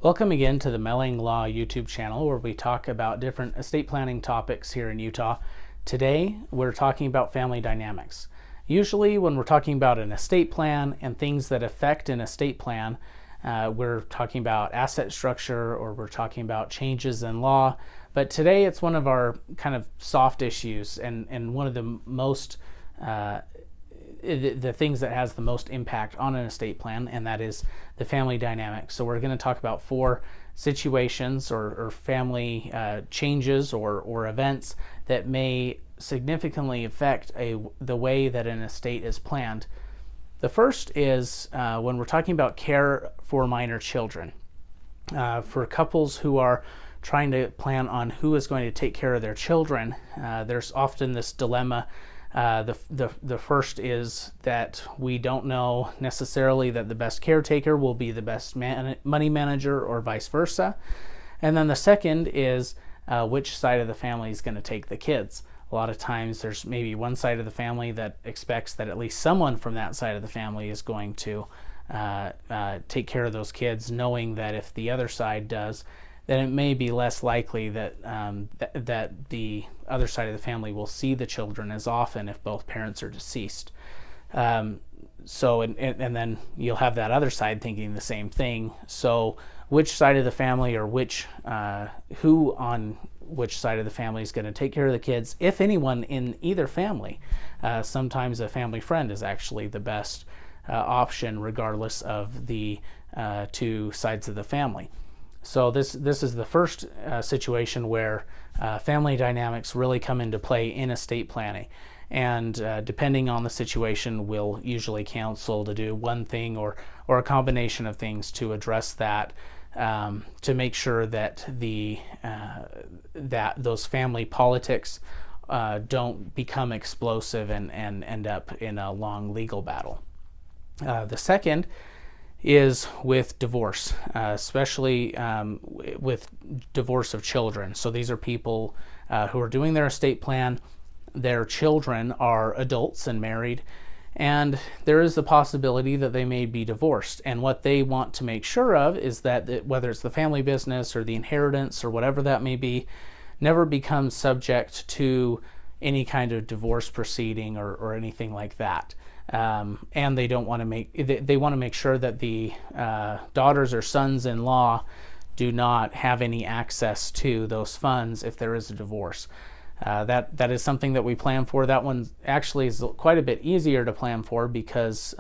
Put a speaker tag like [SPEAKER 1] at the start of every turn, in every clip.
[SPEAKER 1] Welcome again to the Melling Law YouTube channel, where we talk about different estate planning topics here in Utah. Today we're talking about family dynamics. Usually when we're talking about an estate plan and things that affect an estate plan, we're talking about asset structure or we're talking about changes in law. But today it's one of our kind of soft issues and one of the most the things that has the most impact on an estate plan, and that is the family dynamics. So we're going to talk about 4 situations or family changes or events that may significantly affect the way that an estate is planned. The first is when we're talking about care for minor children. For couples who are trying to plan on who is going to take care of their children, there's often this dilemma. The first is that we don't know necessarily that the best caretaker will be the best money manager or vice versa. And then the second is which side of the family is going to take the kids. A lot of times there's maybe one side of the family that expects that at least someone from that side of the family is going to take care of those kids, knowing that if the other side does, then it may be less likely that that the other side of the family will see the children as often if both parents are deceased. And then you'll have that other side thinking the same thing. So which side of the family or who on which side of the family is going to take care of the kids, if anyone in either family. Sometimes a family friend is actually the best option regardless of the 2 sides of the family. So this is the first situation where family dynamics really come into play in estate planning. And depending on the situation, we'll usually counsel to do one thing or a combination of things to address that, to make sure that that those family politics don't become explosive and end up in a long legal battle. The second is with divorce, especially with divorce of children. So these are people who are doing their estate plan. Their children are adults and married, and there is the possibility that they may be divorced. And what they want to make sure of is that whether it's the family business or the inheritance or whatever that may be, never becomes subject to any kind of divorce proceeding or anything like that. And they don't want to they want to make sure that the daughters or sons-in-law do not have any access to those funds if there is a divorce. That is something that we plan for. That one actually is quite a bit easier to plan for because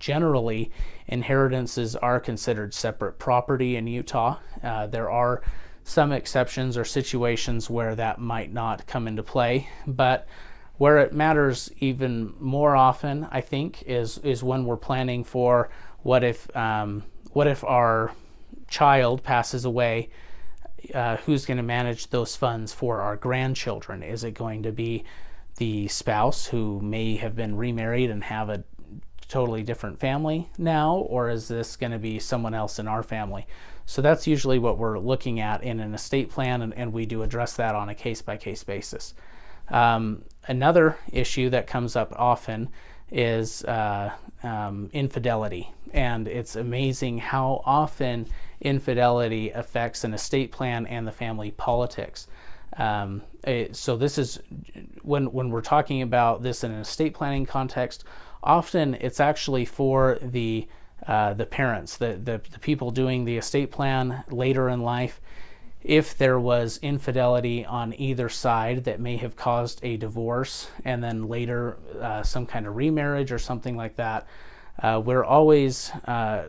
[SPEAKER 1] generally inheritances are considered separate property in Utah. There are some exceptions or situations where that might not come into play, but where it matters even more often, I think, is when we're planning for what if our child passes away, who's going to manage those funds for our grandchildren? Is it going to be the spouse who may have been remarried and have a totally different family now, or is this going to be someone else in our family? So that's usually what we're looking at in an estate plan, and we do address that on a case-by-case basis. Another issue that comes up often is infidelity, and it's amazing how often infidelity affects an estate plan and the family politics. So this is when we're talking about this in an estate planning context, often it's actually for the parents, the people doing the estate plan later in life. If there was infidelity on either side that may have caused a divorce and then later some kind of remarriage or something like that, we're always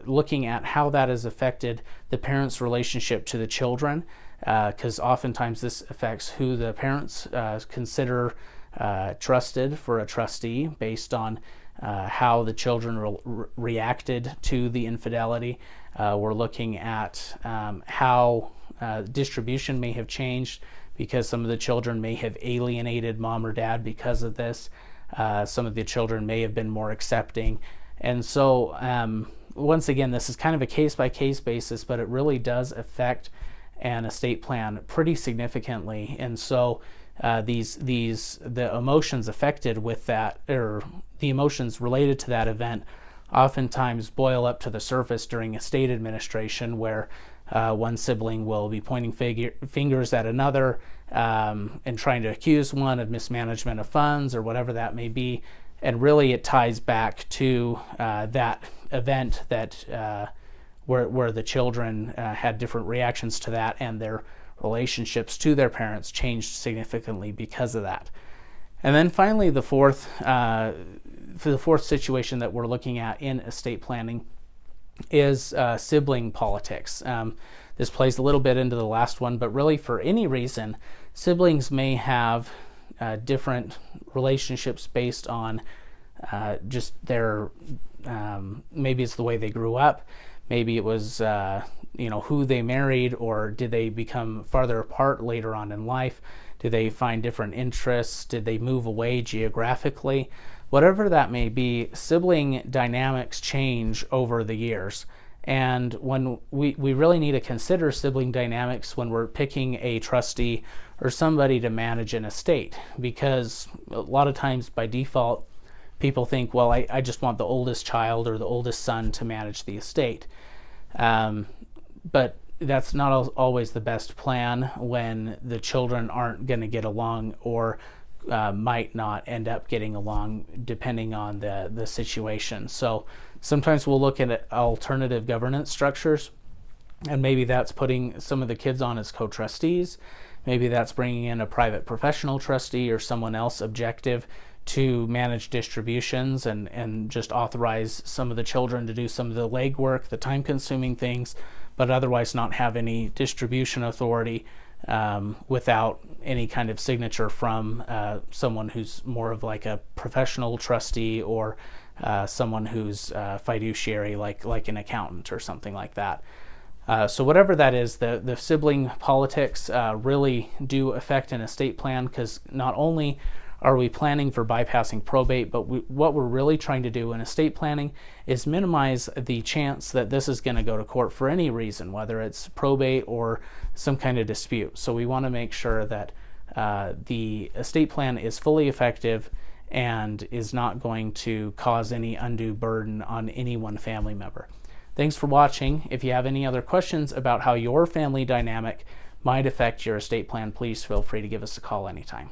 [SPEAKER 1] looking at how that has affected the parents' relationship to the children, because oftentimes this affects who the parents consider trusted for a trustee based on how the children reacted to the infidelity. We're looking at how distribution may have changed because some of the children may have alienated mom or dad because of this. Some of the children may have been more accepting. And so once again, this is kind of a case-by-case basis, but it really does affect an estate plan pretty significantly. And so the emotions affected with that, or the emotions related to that event, oftentimes boil up to the surface during estate administration, where one sibling will be pointing fingers at another and trying to accuse one of mismanagement of funds or whatever that may be. And really it ties back to that event that where the children had different reactions to that, and their relationships to their parents changed significantly because of that. And then finally, the fourth situation that we're looking at in estate planning is sibling politics. This plays a little bit into the last one, but really for any reason, siblings may have different relationships based on just their, maybe it's the way they grew up, maybe it was who they married, or did they become farther apart later on in life? Do they find different interests? Did they move away geographically? Whatever that may be, sibling dynamics change over the years. And when we really need to consider sibling dynamics when we're picking a trustee or somebody to manage an estate, because a lot of times by default, people think, well, I just want the oldest child or the oldest son to manage the estate. But that's not always the best plan when the children aren't going to get along, or might not end up getting along depending on the situation. So sometimes we'll look at alternative governance structures, and maybe that's putting some of the kids on as co-trustees. Maybe that's bringing in a private professional trustee or someone else objective to manage distributions and just authorize some of the children to do some of the legwork, the time-consuming things, but otherwise not have any distribution authority without any kind of signature from someone who's more of like a professional trustee, or someone who's fiduciary, like an accountant or something like that. So whatever that is, the sibling politics really do affect an estate plan, because not only are we planning for bypassing probate, but what we're really trying to do in estate planning is minimize the chance that this is going to go to court for any reason, whether it's probate or some kind of dispute. So we want to make sure that the estate plan is fully effective and is not going to cause any undue burden on any one family member. Thanks for watching. If you have any other questions about how your family dynamic might affect your estate plan, please feel free to give us a call anytime.